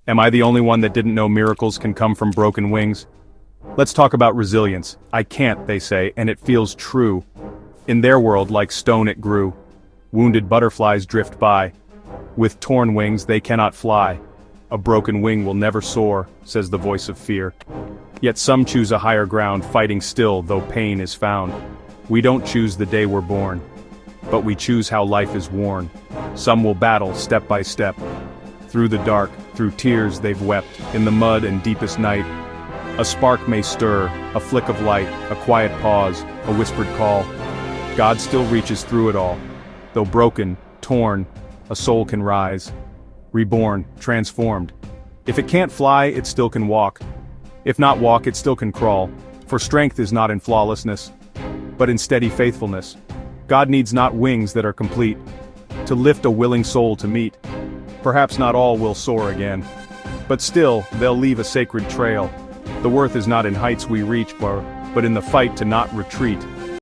Am I the only one that didn't know miracles can come from broken wings? Let's talk about resilience. I can't, they say, and it feels true. In their world, like stone it grew. Wounded butterflies drift by. With torn wings they cannot fly. A broken wing will never soar, says the voice of fear. Yet some choose a higher ground, fighting still though pain is found. We don't choose the day we're born, but we choose how life is worn. Some will battle step by step. Through the dark, through tears they've wept, in the mud and deepest night. A spark may stir, a flick of light, a quiet pause, a whispered call. God still reaches through it all. Though broken, torn, a soul can rise. Reborn, transformed. If it can't fly, it still can walk. If not walk, it still can crawl. For strength is not in flawlessness, but in steady faithfulness. God needs not wings that are complete, to lift a willing soul to meet. Perhaps not all will soar again, but still, they'll leave a sacred trail. The worth is not in heights we reach, but in the fight to not retreat.